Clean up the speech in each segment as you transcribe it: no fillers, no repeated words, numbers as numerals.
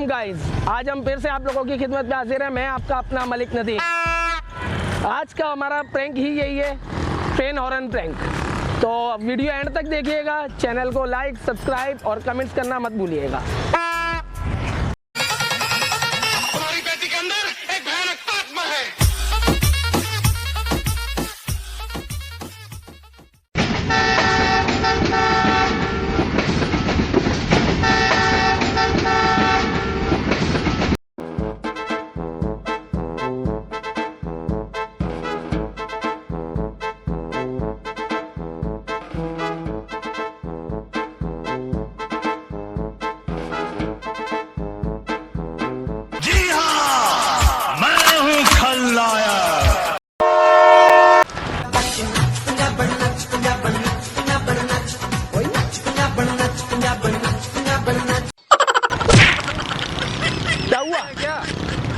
Guys, आज हम फिर से आप लोगों की खिदमत में हाजिर हैं। मैं आपका अपना मलिक नदीम। आज का हमारा प्रैंक ही यही है, ट्रेन हॉर्न प्रैंक। तो वीडियो एंड तक देखिएगा, चैनल को लाइक, सब्सक्राइब और कमेंट्स करना मत भूलिएगा। हमारी बेटी के अंदर एक भयानक आत्मा है। क्या हुआ?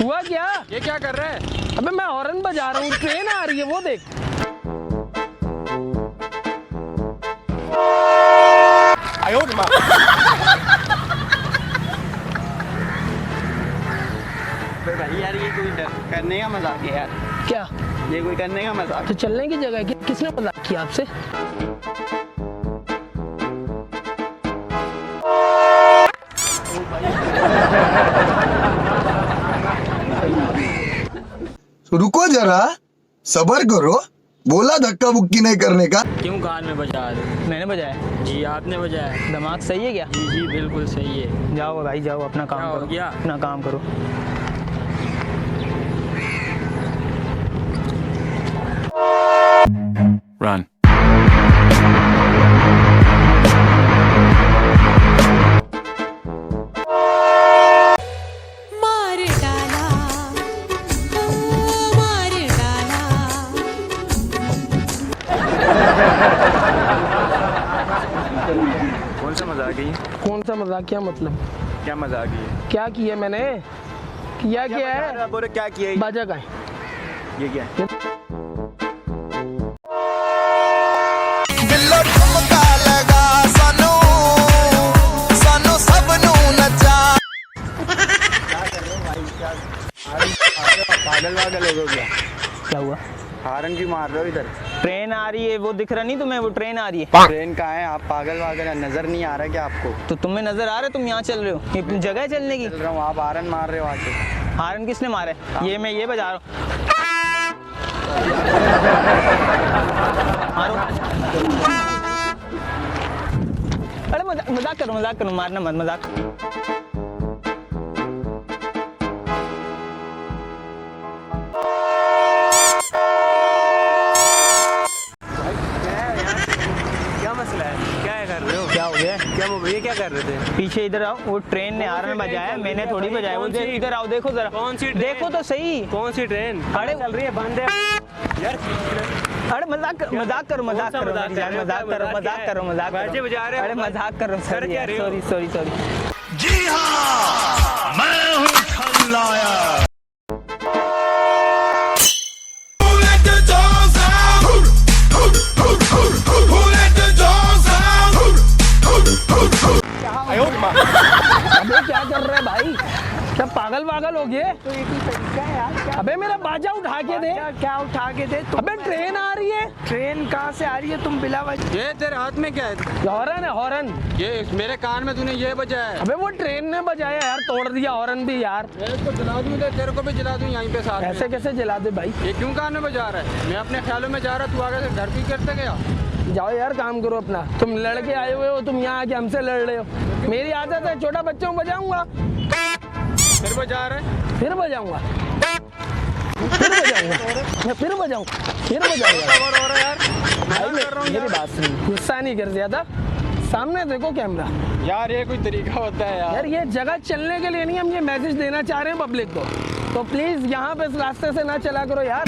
हुआ क्या? ये क्या कर रहे हैं? अबे मैं हॉर्न बजा रहा हूँ, ट्रेन आ रही है, वो देख। भाई यार, ये कोई करने का मजाक है यार। क्या? ये कोई करने का मजाक? तो चलने की जगह है, किसने मजाक किया आपसे? रुको जरा, सबर करो। बोला धक्का बुक्की नहीं करने का। क्यों कान में बजा रहे? मैंने बजाया? जी आपने बजाया। दिमाग सही है क्या? जी जी बिल्कुल सही है। जाओ भाई जाओ, अपना काम क्या हो करो। गया? अपना काम करो। Run. मार डाला, मार डाला। कौन सा मजाक है ये? कौन सा मजाक? क्या मतलब? क्या मजाक है ये? क्या किया मैंने? किया क्या बजा रहा है? बोले क्या किया ये? बाजा का है। ये क्या है? दिलो ठुमका लगा सानू सानू सब नू नचा। पागल वागल हो गया? क्या हुआ? हारन क्यों मार रहे हो इधर? ट्रेन आ रही है, वो दिख रहा नहीं तुम्हें? वो ट्रेन आ रही है। ट्रेन कहाँ है? आप पागल वागल है, नजर नहीं आ रहा क्या आपको? तो तुम्हें नजर आ रहा है? तुम यहाँ चल रहे हो, ये जगह है चलने की? चल रहा हूँ, आप हारन मार रहे हो आके। हारन किसने मारे? ये मैं ये बजा रहा हूँ। मारो। अरे मजाक करो, मारना मत, मजाक। क्या मसला है? क्या कर रहे हो? क्या हो गया? क्या वो ये क्या कर रहे थे? पीछे इधर आओ। वो ट्रेन ने हारन बजाया, मैंने थोड़ी बजाया। वो इधर आओ, देखो जरा। कौन सी ट्रेन? देखो तो सही। कौन सी ट्रेन? अरे चल रही है, बंद है यार। अरे मजाक करो, मजाक करो मजाक कर रहे हो? बाजे बजा रहे हो? अरे मजाक करो। कर क्या रहे हो? सॉरी। जी हाँ, मैं हूँ खलनायक। अबे क्या कर रहे भाई? क्या पागल वागल हो गए? तो ये कोई तरीका है यार? क्या अबे मेरा बाजा उठा के दे। क्या उठा के दे? अबे ट्रेन आ रही है। ट्रेन कहाँ से आ रही है? तुम बिला वजह। ये तेरे हाथ में क्या है? हॉर्न है, हॉर्न। ये मेरे कान में तूने ये बजाया है। अबे वो ट्रेन ने बजाया यार, तोड़ दिया हॉर्न भी यार। इसको जला दूं? तेरे को भी जला दूं यहीं पे साथ में? ऐसे कैसे जला दे भाई? ये क्यों कान में बजा रहा है? मैं अपने ख्यालों में जा रहा, तू आगे से घर भी करते गया। जाओ यार, काम करो अपना। तुम लड़के आए हुए हो, तुम यहाँ आके हमसे लड़ रहे हो। मेरी आदत है, छोटा बच्चा हूँ, बजाऊंगा। फिर बजा रहे? फिर बजाऊंगा, फिर बजाऊंगा और हो रहा है यार। भाई, मेरी बात सुन, गुस्सा नहीं कर ज्यादा। सामने देखो कैमरा। यार ये कोई तरीका होता है यार ये जगह चलने के लिए नहीं, हम ये मैसेज देना चाह रहे हैं पब्लिक को। तो प्लीज यहाँ पे इस रास्ते से ना चला करो यार।